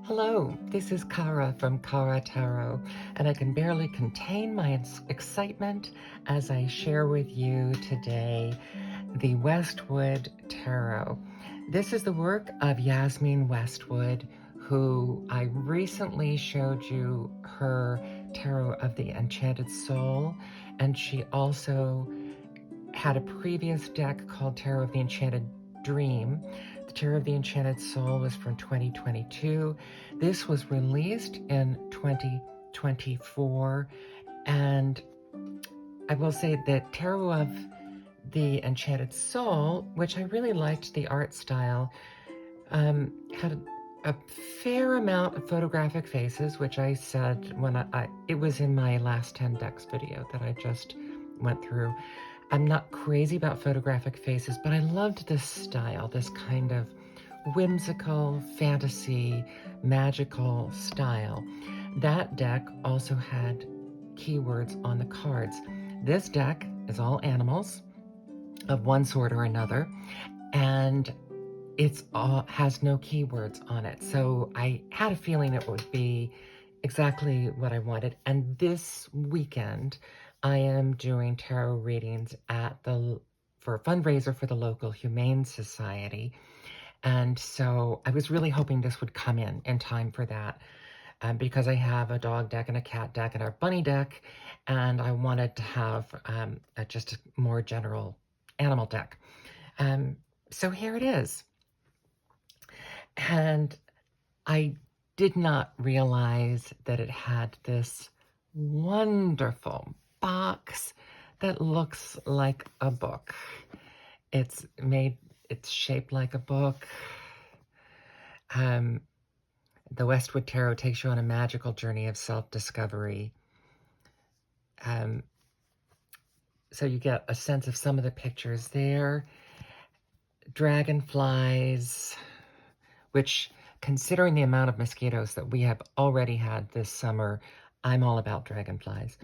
Hello, this is Kara from Kara Tarot, and I can barely contain my excitement as I share with you today the Westwood Tarot. This is the work of Yasmeen Westwood, who I recently showed you her Tarot of the Enchanted Soul, and she also had a previous deck called Tarot of the Enchanted Dream. The Tarot of the Enchanted Soul was from 2022. This was released in 2024. And I will say that Tarot of the Enchanted Soul, which I really liked the art style, had a fair amount of photographic faces, which I said when it was in my last 10 decks video that I just went through. I'm not crazy about photographic faces, but I loved this style, this kind of whimsical, fantasy, magical style. That deck also had keywords on the cards. This deck is all animals of one sort or another, and it's all has no keywords on it. So I had a feeling it would be exactly what I wanted. And this weekend, I am doing tarot readings for a fundraiser for the local Humane Society. And so I was really hoping this would come in time for that, because I have a dog deck and a cat deck and a bunny deck, and I wanted to have just a more general animal deck. So here it is. And I did not realize that it had this wonderful box that looks like a book. It's shaped like a book. The Westwood Tarot takes you on a magical journey of self-discovery. So you get a sense of some of the pictures there. Dragonflies, which, considering the amount of mosquitoes that we have already had this summer, I'm all about dragonflies.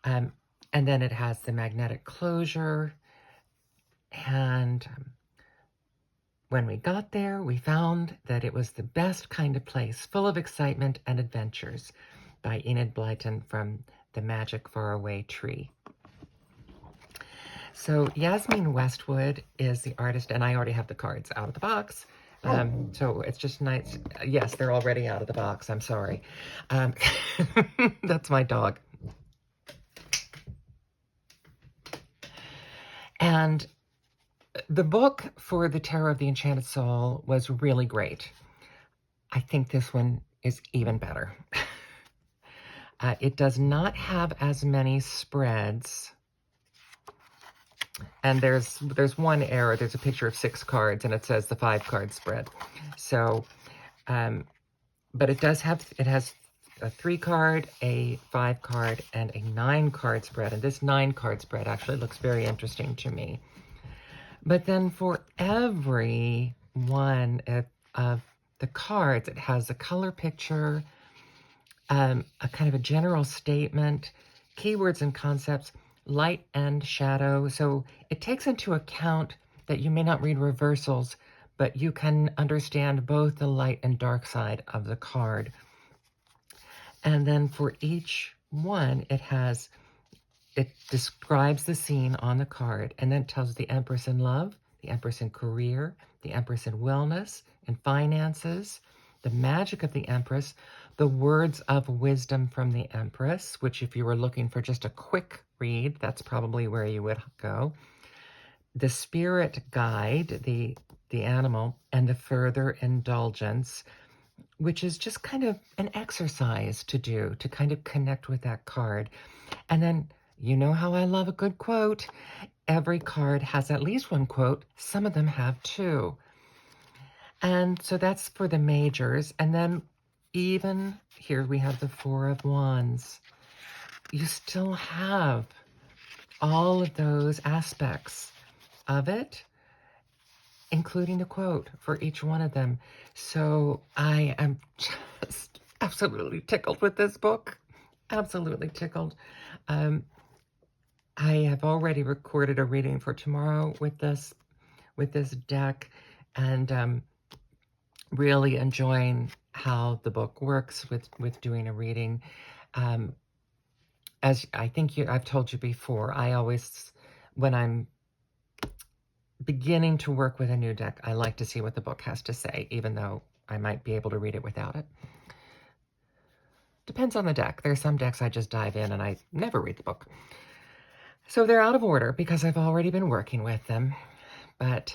And then it has the magnetic closure. And when we got there, we found that it was the best kind of place, full of excitement and adventures, by Enid Blyton from The Magic Faraway Tree. So Yasmeen Westwood is the artist, and I already have the cards out of the box. So it's just nice. Yes, they're already out of the box. I'm sorry. That's my dog. And the book for the Tarot of the Enchanted Soul was really great. I think this one is even better. It does not have as many spreads. And there's one error. There's a picture of 6 cards, and it says the 5-card spread. So, but it has a 3-card, a 5-card, and a 9-card spread. And this 9-card spread actually looks very interesting to me. But then for every one of the cards, it has a color picture, a kind of a general statement, keywords and concepts, light and shadow. So it takes into account that you may not read reversals, but you can understand both the light and dark side of the card. And then for each one, it describes the scene on the card, and then tells the Empress in love, the Empress in career, the Empress in wellness and finances, the magic of the Empress, the words of wisdom from the Empress, which if you were looking for just a quick read, that's probably where you would go, the spirit guide, the animal, and the further indulgence, which is just kind of an exercise to do, to kind of connect with that card. And then, you know how I love a good quote. Every card has at least one quote. Some of them have 2. And so that's for the majors. And then even here we have the 4 of Wands. You still have all of those aspects of it, including the quote for each one of them. So I am just absolutely tickled with this book. Absolutely tickled. I have already recorded a reading for tomorrow with this deck, and really enjoying how how the book works with doing a reading. As I think I've told you before, I always, when I'm beginning to work with a new deck, I like to see what the book has to say, even though I might be able to read it without it. Depends on the deck. There are some decks I just dive in and I never read the book. So they're out of order because I've already been working with them. But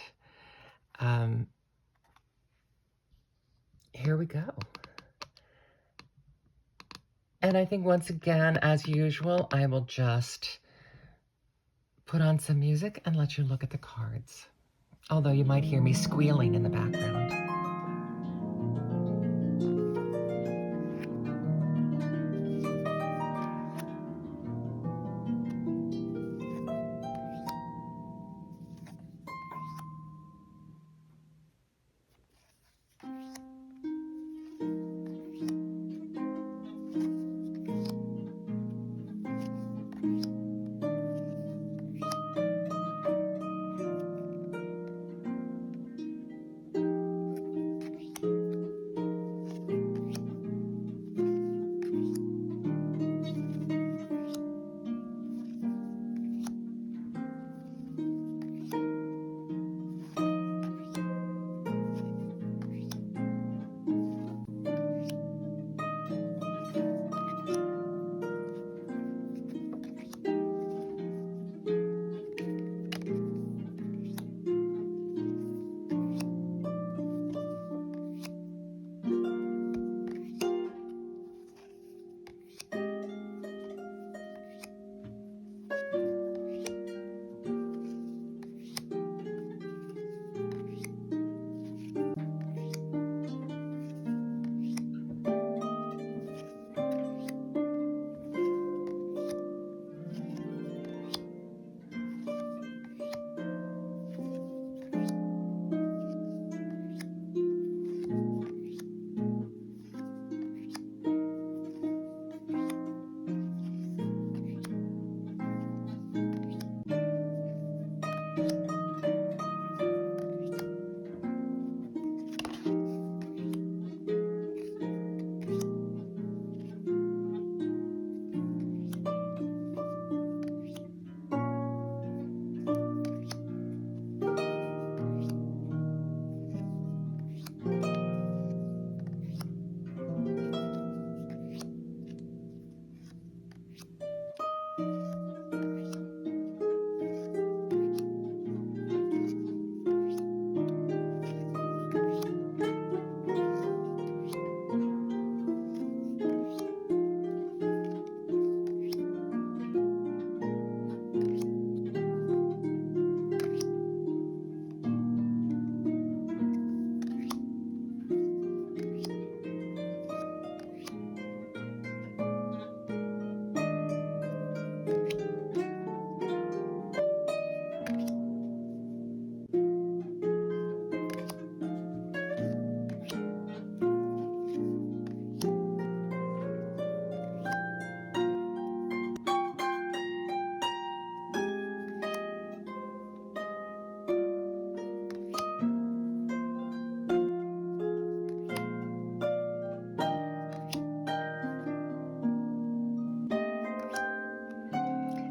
here we go. And I think once again, as usual, I will just put on some music and let you look at the cards. Although you might hear me squealing in the background.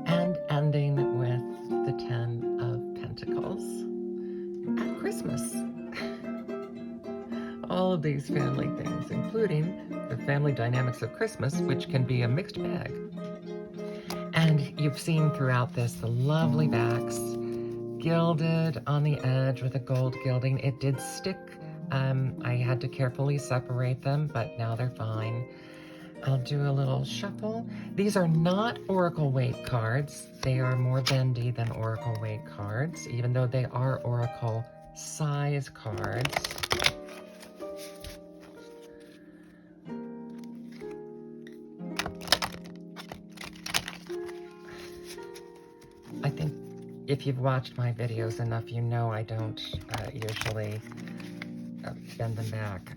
And ending with the 10 of Pentacles at Christmas. All of these family things, including the family dynamics of Christmas, which can be a mixed bag. And you've seen throughout this the lovely backs, gilded on the edge with a gold gilding. It did stick. I had to carefully separate them, but now they're fine. I'll do a little shuffle. These are not Oracle weight cards. They are more bendy than Oracle weight cards, even though they are Oracle size cards. I think if you've watched my videos enough, you know I don't usually bend them back.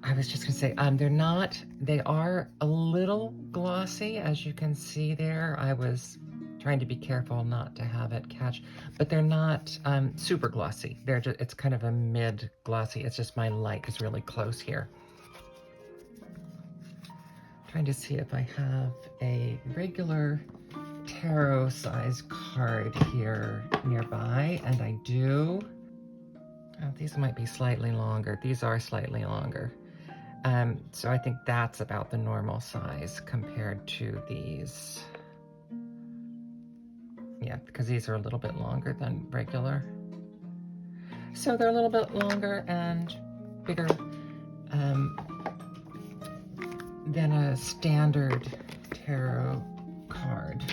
I was just gonna say, they are a little glossy, as you can see there. I was trying to be careful not to have it catch, but they're not super glossy. They're just, it's kind of a mid glossy. It's just my light is really close here. Trying to see if I have a regular tarot size card here nearby, and I do. Oh, these might be slightly longer. These are slightly longer. So I think that's about the normal size compared to these. Yeah, because these are a little bit longer than regular. So they're a little bit longer and bigger than a standard tarot card.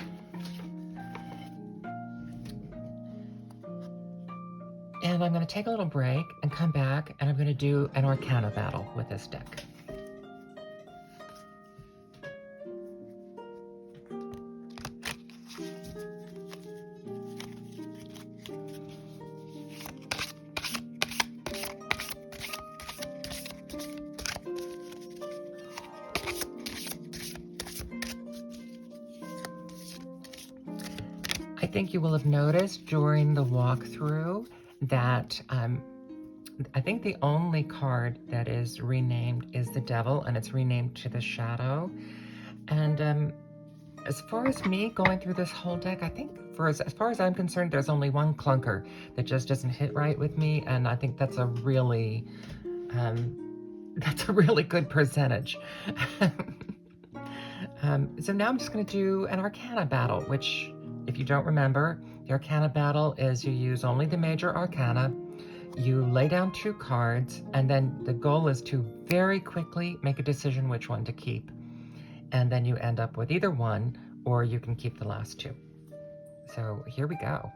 And I'm going to take a little break and come back, and I'm going to do an Arcana battle with this deck. I think you will have noticed during the walkthrough that I think the only card that is renamed is the Devil, and it's renamed to the Shadow. And as far as me going through this whole deck, I think as far as I'm concerned, there's only one clunker that just doesn't hit right with me, and I think that's a really good percentage. So now I'm just going to do an Arcana battle, which, if you don't remember, the Arcana battle is you use only the major arcana, you lay down 2 cards, and then the goal is to very quickly make a decision which one to keep. And then you end up with either one, or you can keep the last 2. So here we go.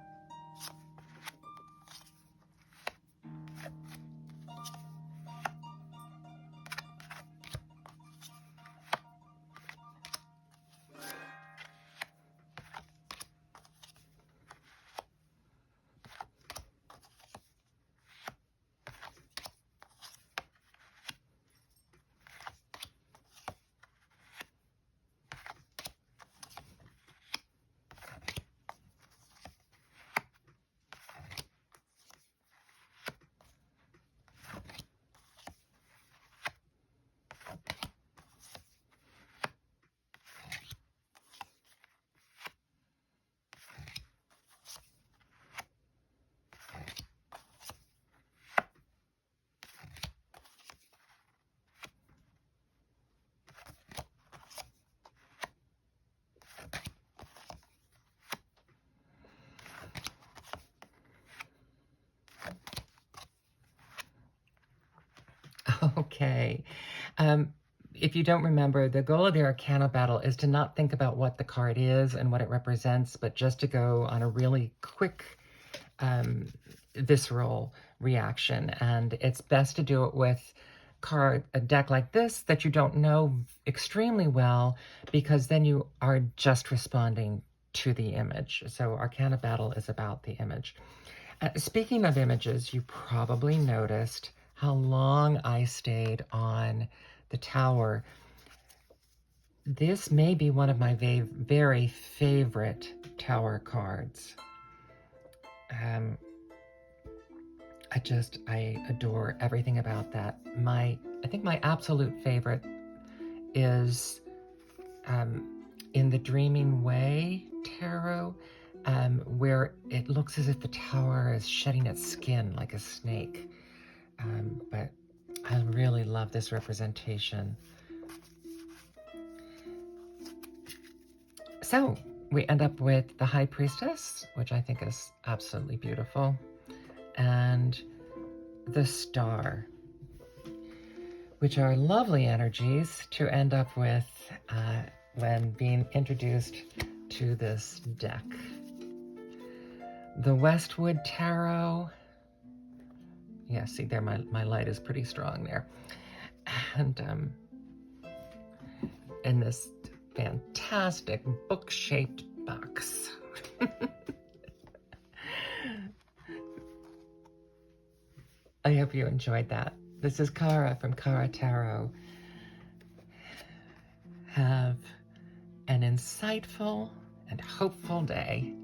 Okay. If you don't remember, the goal of the Arcana battle is to not think about what the card is and what it represents, but just to go on a really quick, visceral reaction. And it's best to do it with a deck like this that you don't know extremely well, because then you are just responding to the image. So Arcana battle is about the image. Speaking of images, you probably noticed how long I stayed on the tower. This may be one of my very favorite tower cards. I adore everything about that. I think my absolute favorite is in the Dreaming Way tarot, where it looks as if the tower is shedding its skin like a snake. But I really love this representation. So we end up with the High Priestess, which I think is absolutely beautiful, and the Star, which are lovely energies to end up with when being introduced to this deck. The Westwood Tarot. Yeah, see there, my light is pretty strong there. And in this fantastic book-shaped box. I hope you enjoyed that. This is Cara from Cara Tarot. Have an insightful and hopeful day.